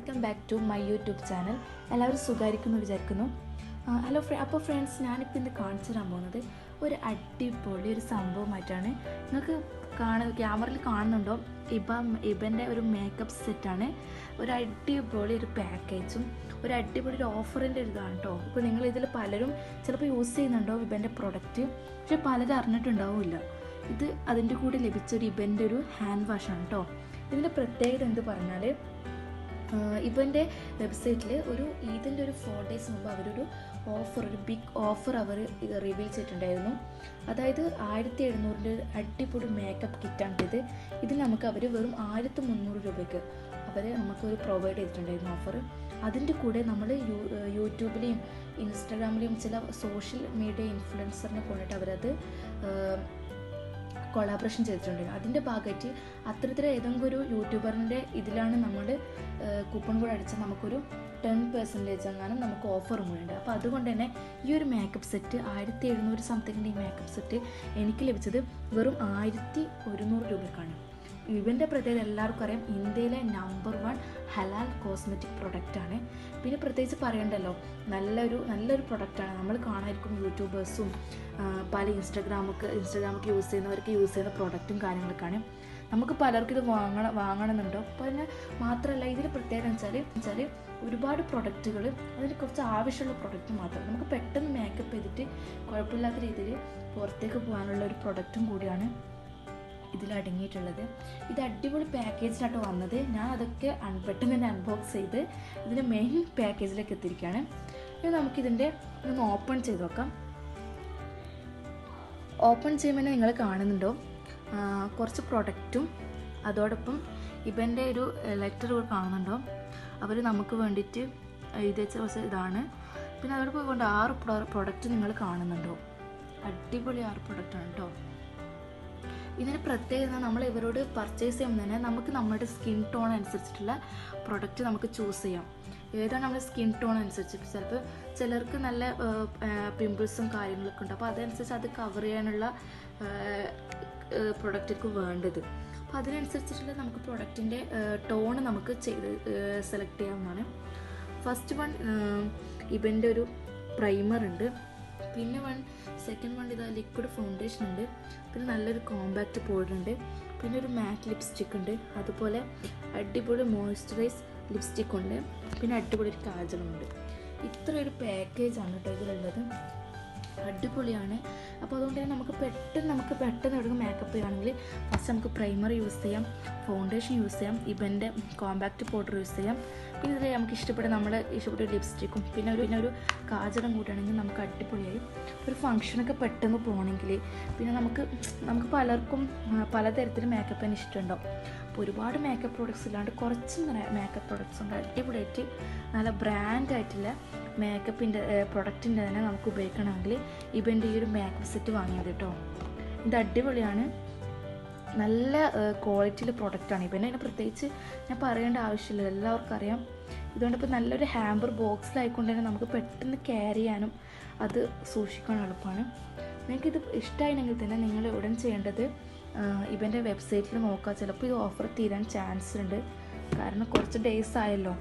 Welcome back to my YouTube channel. എല്ലാവരും സുഖമായിരിക്കുന്നു വിചാരിക്കുന്നു. ഹലോ അപ്പോൾ ഫ്രണ്ട്സ്, ഞാനിപ്പോൾ ഇന്ന് കാണിച്ചു തരാൻ പോകുന്നത് ഒരു അടിപൊളി ഒരു സംഭവമായിട്ടാണ്. നിങ്ങൾക്ക് ക്യാമറയിൽ കാണുന്നുണ്ടോ? ഇബൻ്റെ ഒരു മേക്കപ്പ് സെറ്റാണ്. ഒരു അടിപൊളി ഒരു പാക്കേജും ഒരു അടിപൊളി ഒരു ഓഫറിൻ്റെ ഒരു ഇതാണ് കേട്ടോ. ഇപ്പോൾ നിങ്ങളിതിൽ പലരും ചിലപ്പോൾ യൂസ് ചെയ്യുന്നുണ്ടോ ഇബൻ്റെ പ്രൊഡക്റ്റ്, പക്ഷെ പലരും അറിഞ്ഞിട്ടുണ്ടാവില്ല. ഇത് അതിൻ്റെ കൂടെ ലഭിച്ചൊരു ഇബൻ്റെ ഒരു ഹാൻഡ് വാഷാണ് കേട്ടോ. ഇതിൻ്റെ പ്രത്യേകത എന്ത് പറഞ്ഞാൽ, ഇവൻ്റെ വെബ്സൈറ്റിൽ ഇതിൻ്റെ ഒരു 4 days മുമ്പ് അവരൊരു ഒരു ബിഗ് ഓഫർ അവർ റിവീൽ ചെയ്തിട്ടുണ്ടായിരുന്നു. അതായത് 1700 അടിപൊളി മേക്കപ്പ് കിറ്റാണിത്. ഇത് നമുക്ക് അവർ വെറും 1300 രൂപയ്ക്ക് നമുക്കൊരു പ്രൊവൈഡ് ചെയ്തിട്ടുണ്ടായിരുന്നു ഓഫർ. അതിൻ്റെ കൂടെ നമ്മൾ യൂട്യൂബിലെയും ഇൻസ്റ്റാഗ്രാമിലെയും ചില സോഷ്യൽ മീഡിയ ഇൻഫ്ലുവൻസറിനെ കൊണ്ടിട്ട് അവരത് കൊളാബറേഷൻ ചെയ്തിട്ടുണ്ടായിരുന്നു. അതിൻ്റെ ഭാഗമായിട്ട് അത്തരത്തിൽ ഏതെങ്കിലും ഒരു യൂട്യൂബറിൻ്റെ ഇതിലാണ് നമ്മൾ കൂപ്പൺ കോഡ് അടിച്ചാൽ നമുക്കൊരു 10% എങ്ങാനും നമുക്ക് ഓഫറും കൂടെ ഉണ്ട്. അപ്പോൾ അതുകൊണ്ട് തന്നെ ഈ ഒരു മേക്കപ്പ് സെറ്റ് 1700 സംതിങ്ങിൻ്റെ ഈ മേക്കപ്പ് സെറ്റ് എനിക്ക് ലഭിച്ചത് വെറും 1100 രൂപയ്ക്കാണ്. ഇവൻ്റെ പ്രത്യേകത എല്ലാവർക്കും അറിയാം, ഇന്ത്യയിലെ നമ്പർ 1 ഹലാൽ കോസ്മെറ്റിക് പ്രൊഡക്റ്റാണ്. പിന്നെ പ്രത്യേകിച്ച് പറയണ്ടല്ലോ, നല്ലൊരു പ്രൊഡക്റ്റാണ്. നമ്മൾ കാണാതിരിക്കും യൂട്യൂബേഴ്സും പല ഇൻസ്റ്റാഗ്രാമൊക്കെ യൂസ് ചെയ്യുന്നവർക്ക് യൂസ് ചെയ്യുന്ന പ്രൊഡക്റ്റും കാര്യങ്ങളൊക്കെയാണ്. നമുക്ക് പലർക്കും ഇത് വാങ്ങണമെന്നുണ്ടോ. പിന്നെ മാത്രമല്ല, ഇതിന് പ്രത്യേകത വെച്ചാൽ ഒരുപാട് പ്രൊഡക്റ്റുകൾ, അതിന് കുറച്ച് ആവശ്യമുള്ള പ്രൊഡക്റ്റ് മാത്രം നമുക്ക് പെട്ടെന്ന് മേക്കപ്പ് ചെയ്തിട്ട് കുഴപ്പമില്ലാത്ത രീതിയിൽ പുറത്തേക്ക് പോകാനുള്ള ഒരു പ്രൊഡക്റ്റും കൂടിയാണ് ഇതിലടങ്ങിയിട്ടുള്ളത്. ഇത് അടിപൊളി പാക്കേജിലാട്ടോ വന്നത്. ഞാൻ അതൊക്കെ പെട്ടെന്ന് തന്നെ അൺബോക്സ് ചെയ്ത് ഇതിൻ്റെ മെയിൻ പാക്കേജിലേക്ക് എത്തിയിരിക്കുകയാണ്. ഇനി നമുക്കിതിൻ്റെ ഒന്ന് ഓപ്പൺ ചെയ്ത് നോക്കാം. ഓപ്പൺ ചെയ്യുമ്പോൾ നിങ്ങൾ കാണുന്നുണ്ടോ കുറച്ച് പ്രൊഡക്റ്റും അതോടൊപ്പം ഇവൻ്റെ ഒരു ലെറ്റർ കൂടെ കാണുന്നുണ്ടോ. അവർ നമുക്ക് വേണ്ടിയിട്ട് എഴുതി വെച്ച കുറച്ച് ഇതാണ്. പിന്നെ അതോടൊപ്പം കൊണ്ട് 6 പ്രൊഡക്റ്റ് നിങ്ങൾ കാണുന്നുണ്ടോ. അടിപൊളി 6 പ്രൊഡക്റ്റാണ് കേട്ടോ. ഇതിന് പ്രത്യേകത, നമ്മൾ ഇവരോട് പർച്ചേസ് ചെയ്യുമ്പോൾ തന്നെ നമുക്ക് നമ്മുടെ സ്കിൻ ടോൺ അനുസരിച്ചിട്ടുള്ള പ്രൊഡക്റ്റ് നമുക്ക് ചൂസ് ചെയ്യാം. ഏതാണ് നമ്മുടെ സ്കിൻ ടോൺ അനുസരിച്ച്. ചിലപ്പോൾ ചിലർക്ക് നല്ല പിമ്പിൾസും കാര്യങ്ങളൊക്കെ ഉണ്ട്. അപ്പോൾ അതനുസരിച്ച് അത് കവർ ചെയ്യാനുള്ള പ്രൊഡക്റ്റൊക്കെ വേണ്ടത്. അപ്പോൾ അതിനനുസരിച്ചിട്ടുള്ള നമുക്ക് പ്രൊഡക്റ്റിൻ്റെ ടോണ് നമുക്ക് സെലക്ട് ചെയ്യാവുന്നതാണ്. ഫസ്റ്റ് വൺ ഇവൻ്റെ ഒരു പ്രൈമർ ഉണ്ട്. പിന്നെ സെക്കൻഡ് വൺ ഇതാ ലിക്വിഡ് ഫൗണ്ടേഷൻ ഉണ്ട്. പിന്നെ നല്ലൊരു കോമ്പാക്റ്റ് പൗഡർ ഉണ്ട്. പിന്നെ ഒരു മാറ്റ് ലിപ്സ്റ്റിക് ഉണ്ട്. അതുപോലെ അടിപൊളി മോയ്സ്ചറൈസ് ലിപ്സ്റ്റിക് ഉണ്ട്. പിന്നെ അടിപൊളി ഒരു കാജലുണ്ട്. ഇത്ര ഒരു പാക്കേജാണ് കേട്ടോ ഇതിലുള്ളത്. അടിപൊളിയാണ്. അപ്പോൾ അതുകൊണ്ട് തന്നെ നമുക്ക് പെട്ടെന്ന് എവിടെ മേക്കപ്പ് ചെയ്യുകയാണെങ്കിൽ ഫസ്റ്റ് നമുക്ക് പ്രൈമർ യൂസ് ചെയ്യാം, ഫൗണ്ടേഷൻ യൂസ് ചെയ്യാം, ഇവൻ്റെ കോമ്പാക്റ്റ് പൗഡർ യൂസ് ചെയ്യാം. പിന്നെ ഇതിൽ നമുക്ക് ഇഷ്ടപ്പെട്ട ലിപ്സ്റ്റിക്കും പിന്നെ ഒരു കാജലും കൂട്ടുകയാണെങ്കിൽ നമുക്ക് അടിപൊളിയായി. ഒരു ഫംഗ്ഷനൊക്കെ പെട്ടെന്ന് പോകണമെങ്കിൽ പിന്നെ നമുക്ക് പലർക്കും പലതരത്തിൽ മേക്കപ്പ് തന്നെ ഇഷ്ടമുണ്ടാവും. അപ്പോൾ ഒരുപാട് മേക്കപ്പ് പ്രോഡക്റ്റ്സ് ഇല്ലാണ്ട് കുറച്ച് മേക്കപ്പ് പ്രോഡക്റ്റ്സ് ഉണ്ട്. അടിപൊളിയായിട്ട് നല്ല ബ്രാൻഡായിട്ടുള്ള മേക്കപ്പിൻ്റെ പ്രൊഡക്റ്റിൻ്റെ തന്നെ നമുക്ക് ഉപയോഗിക്കണമെങ്കിൽ ഇവൻ്റെ ഈ ഒരു മേക്കപ്പ് സെറ്റ് വാങ്ങിയത് കേട്ടോ. ഇത് അടിപൊളിയാണ്, നല്ല ക്വാളിറ്റിയിലെ പ്രൊഡക്റ്റാണ്. ഇവൻ്റെ അതിന് പ്രത്യേകിച്ച് ഞാൻ പറയേണ്ട ആവശ്യമില്ല, എല്ലാവർക്കും അറിയാം. ഇതുകൊണ്ടിപ്പോൾ നല്ലൊരു ഹാമ്പർ ബോക്സിലായിക്കൊണ്ട് തന്നെ നമുക്ക് പെട്ടെന്ന് ക്യാരി ചെയ്യാനും അത് സൂക്ഷിക്കാൻ എളുപ്പമാണ്. നിങ്ങൾക്കിത് ഇഷ്ടമായിരുന്നെങ്കിൽ തന്നെ നിങ്ങൾ ഉടൻ ചെയ്യേണ്ടത് ഇവൻ്റെ വെബ്സൈറ്റിൽ നോക്കുക. ചിലപ്പോൾ ഈ ഓഫർ തീരാൻ ചാൻസ് ഉണ്ട്. കാരണം കുറച്ച് ഡേയ്സ് ആയല്ലോ.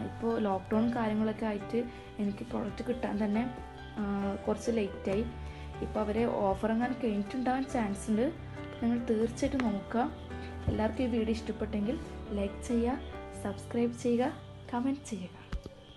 ഇപ്പോൾ ലോക്ക്ഡൗൺ കാര്യങ്ങളൊക്കെ ആയിട്ട് എനിക്ക് പ്രോഡക്റ്റ് കിട്ടാൻ തന്നെ കുറച്ച് ലേറ്റായി. ഇപ്പോൾ അവരെ ഓഫർ എങ്ങനെ കഴിഞ്ഞിട്ടുണ്ടാകാൻ ചാൻസ് ഉണ്ട്. നിങ്ങൾ തീർച്ചയായിട്ടും നോക്കുക. എല്ലാവർക്കും ഈ വീഡിയോ ഇഷ്ടപ്പെട്ടെങ്കിൽ ലൈക്ക് ചെയ്യുക, സബ്സ്ക്രൈബ് ചെയ്യുക, കമൻറ്റ് ചെയ്യുക.